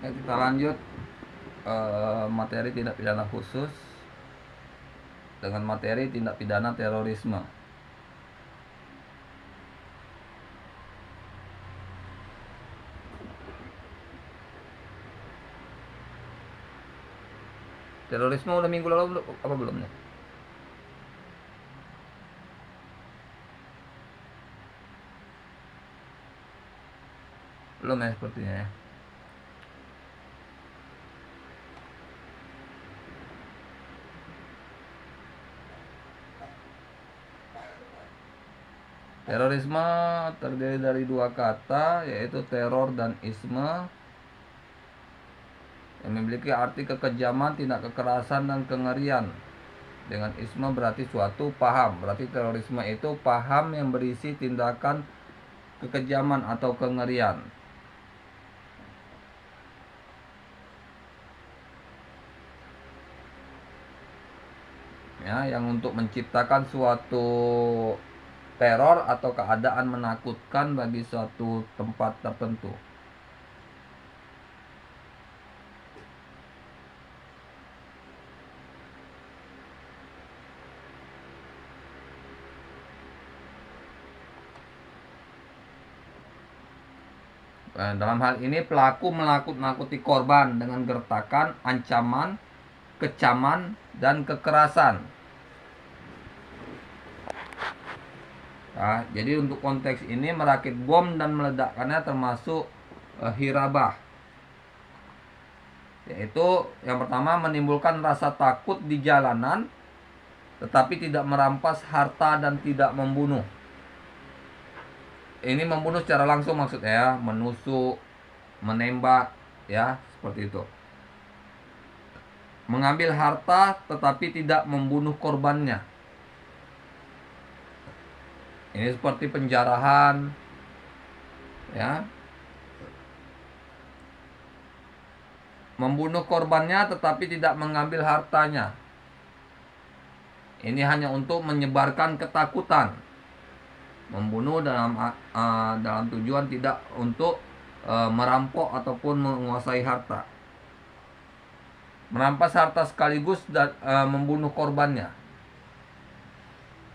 Ya, kita lanjut materi tindak pidana khusus dengan materi tindak pidana terorisme. Terorisme udah minggu lalu apa belum nih? Belum ya sepertinya ya. Terorisme terdiri dari dua kata, yaitu teror dan isme, yang memiliki arti kekejaman, tindak kekerasan, dan kengerian. Dengan isme berarti suatu paham. Berarti terorisme itu paham yang berisi tindakan kekejaman atau kengerian. Ya, yang untuk menciptakan suatu teror atau keadaan menakutkan bagi suatu tempat tertentu. Dalam hal ini pelaku menakut-nakuti korban dengan gertakan, ancaman, kecaman, dan kekerasan. Nah, jadi untuk konteks ini merakit bom dan meledakkannya termasuk hirabah. Yaitu yang pertama menimbulkan rasa takut di jalanan tetapi tidak merampas harta dan tidak membunuh. Ini membunuh secara langsung maksudnya ya, menusuk, menembak ya, seperti itu. Mengambil harta tetapi tidak membunuh korbannya. Ini seperti penjarahan ya. Membunuh korbannya tetapi tidak mengambil hartanya. Ini hanya untuk menyebarkan ketakutan. Membunuh dalam tujuan tidak untuk merampok ataupun menguasai harta. Merampas harta sekaligus dan membunuh korbannya.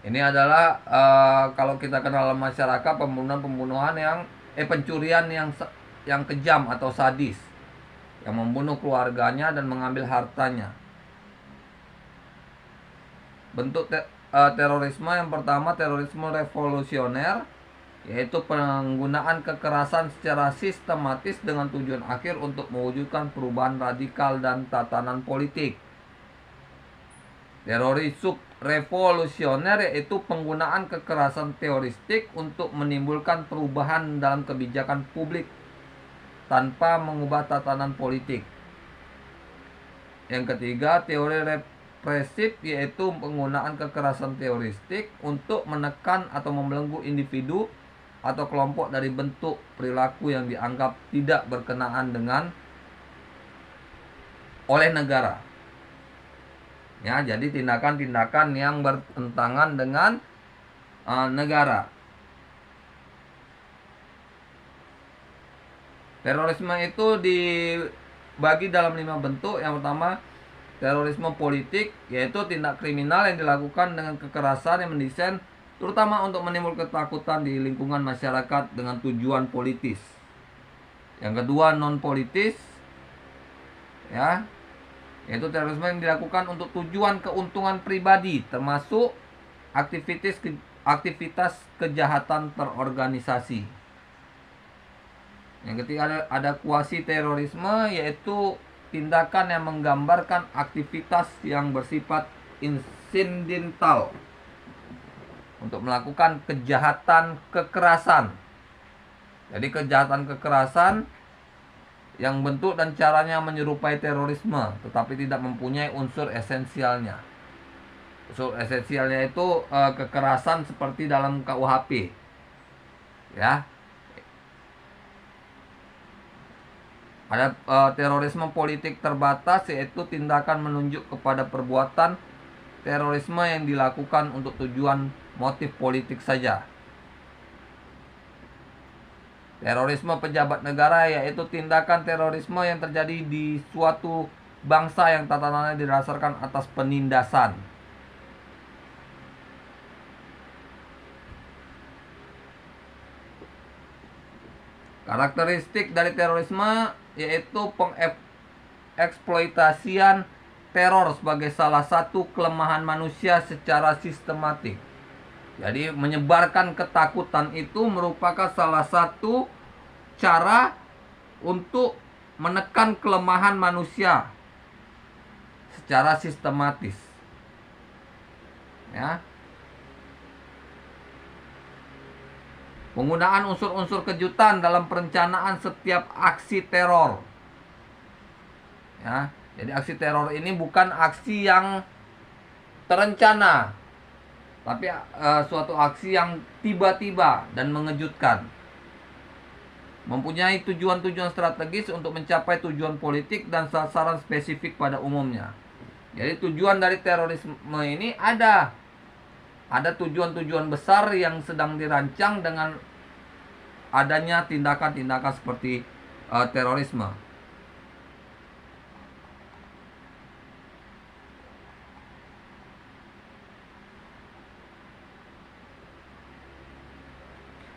Ini adalah kalau kita kenal masyarakat pembunuhan yang pencurian yang kejam atau sadis, yang membunuh keluarganya dan mengambil hartanya. Bentuk terorisme yang pertama terorisme revolusioner, yaitu penggunaan kekerasan secara sistematis dengan tujuan akhir untuk mewujudkan perubahan radikal dan tatanan politik. Teroris subrevolusioner yaitu penggunaan kekerasan teoristik untuk menimbulkan perubahan dalam kebijakan publik tanpa mengubah tatanan politik. Yang ketiga, teori represif yaitu penggunaan kekerasan teoristik untuk menekan atau membelenggu individu atau kelompok dari bentuk perilaku yang dianggap tidak berkenaan dengan oleh negara. Ya, jadi tindakan-tindakan yang bertentangan dengan negara. Terorisme itu dibagi dalam 5 bentuk. Yang pertama, terorisme politik, yaitu tindak kriminal yang dilakukan dengan kekerasan yang mendesain terutama untuk menimbulkan ketakutan di lingkungan masyarakat dengan tujuan politis. Yang kedua, non politis, ya, yaitu terorisme yang dilakukan untuk tujuan keuntungan pribadi, termasuk aktivitas kejahatan terorganisasi. Yang ketiga ada kuasi terorisme, yaitu tindakan yang menggambarkan aktivitas yang bersifat insidental untuk melakukan kejahatan kekerasan. Jadi kejahatan kekerasan yang bentuk dan caranya menyerupai terorisme tetapi tidak mempunyai unsur esensialnya. Unsur esensialnya itu kekerasan seperti dalam KUHP. Ya. Ada terorisme politik terbatas, yaitu tindakan menunjuk kepada perbuatan terorisme yang dilakukan untuk tujuan motif politik saja. Terorisme pejabat negara yaitu tindakan terorisme yang terjadi di suatu bangsa yang tatanannya didasarkan atas penindasan. Karakteristik dari terorisme yaitu pengeksploitasian teror sebagai salah satu kelemahan manusia secara sistematik. Jadi menyebarkan ketakutan itu merupakan salah satu cara untuk menekan kelemahan manusia secara sistematis. Ya. Penggunaan unsur-unsur kejutan dalam perencanaan setiap aksi teror. Ya, jadi aksi teror ini bukan aksi yang terencana, tapi suatu aksi yang tiba-tiba dan mengejutkan. Mempunyai tujuan-tujuan strategis untuk mencapai tujuan politik dan sasaran spesifik pada umumnya. Jadi tujuan dari terorisme ini ada tujuan-tujuan besar yang sedang dirancang dengan adanya tindakan-tindakan seperti terorisme.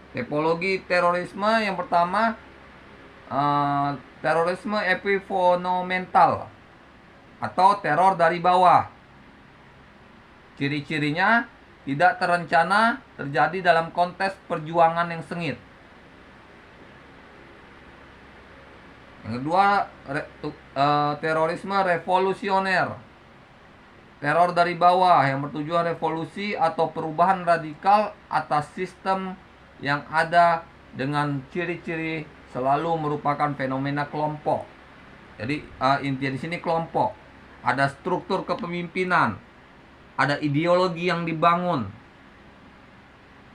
Tipologi terorisme yang pertama, terorisme epifenomental atau teror dari bawah. Ciri-cirinya tidak terencana, terjadi dalam konteks perjuangan yang sengit. Yang kedua, terorisme revolusioner. Teror dari bawah yang bertujuan revolusi atau perubahan radikal atas sistem yang ada dengan ciri-ciri selalu merupakan fenomena kelompok. Jadi intinya di sini kelompok. Ada struktur kepemimpinan, ada ideologi yang dibangun,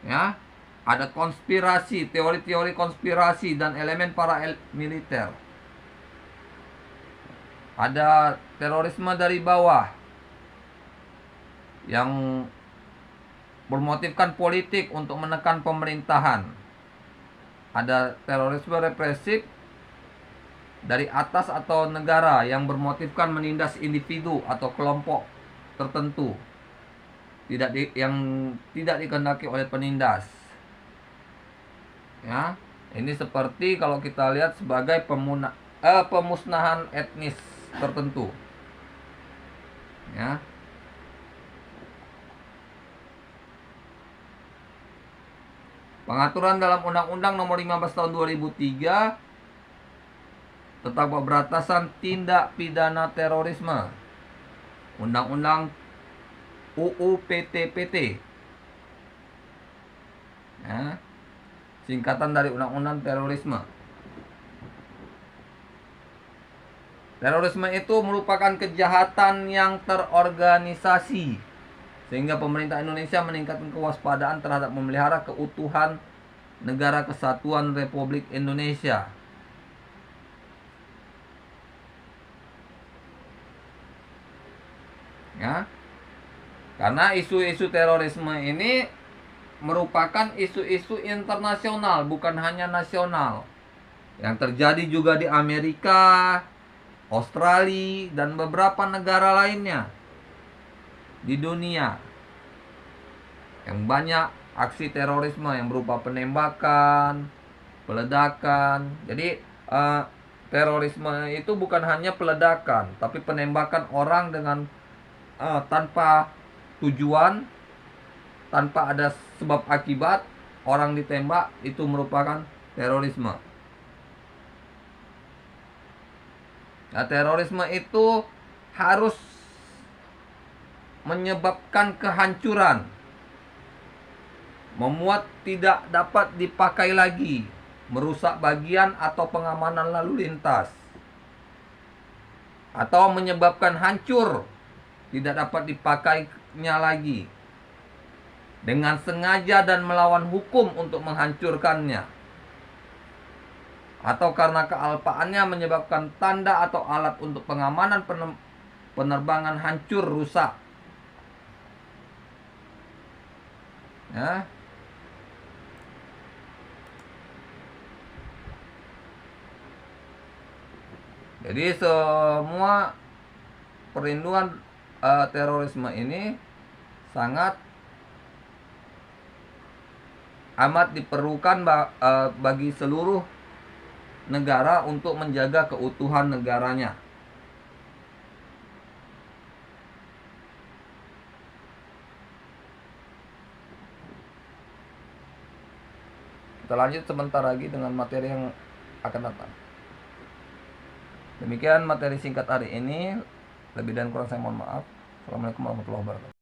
ya, ada konspirasi, teori-teori konspirasi dan elemen militer. Ada terorisme dari bawah yang bermotifkan politik untuk menekan pemerintahan. Ada terorisme represif dari atas atau negara yang bermotifkan menindas individu atau kelompok tertentu yang tidak dikehendaki oleh penindas. Ya, ini seperti kalau kita lihat sebagai pemusnahan etnis tertentu. Ya. Pengaturan dalam Undang-Undang Nomor 15 Tahun 2003 tentang pemberantasan tindak pidana terorisme. Undang-Undang UU PT-PT. Ya. Singkatan dari Undang-Undang Terorisme. Terorisme itu merupakan kejahatan yang terorganisasi, sehingga pemerintah Indonesia meningkatkan kewaspadaan terhadap memelihara keutuhan Negara Kesatuan Republik Indonesia. Ya. Karena isu-isu terorisme ini merupakan isu-isu internasional, bukan hanya nasional. Yang terjadi juga di Amerika, Australia, dan beberapa negara lainnya di dunia. Yang banyak aksi terorisme yang berupa penembakan, peledakan. Jadi terorisme itu bukan hanya peledakan, tapi penembakan orang dengan tanpa tujuan, tanpa ada sebab akibat, orang ditembak, itu merupakan terorisme. Nah, terorisme itu harus menyebabkan kehancuran, memuat tidak dapat dipakai lagi, merusak bagian atau pengamanan lalu lintas, atau menyebabkan hancur, tidak dapat dipakainya lagi, dengan sengaja dan melawan hukum untuk menghancurkannya, atau karena kealpaannya menyebabkan tanda atau alat untuk pengamanan penerbangan hancur, rusak. Ya. Jadi semua perlindungan terorisme ini sangat amat diperlukan bagi seluruh negara untuk menjaga keutuhan negaranya. Kita lanjut sebentar lagi dengan materi yang akan datang. Demikian materi singkat hari ini. Lebih dan kurang saya mohon maaf. Assalamualaikum warahmatullahi wabarakatuh.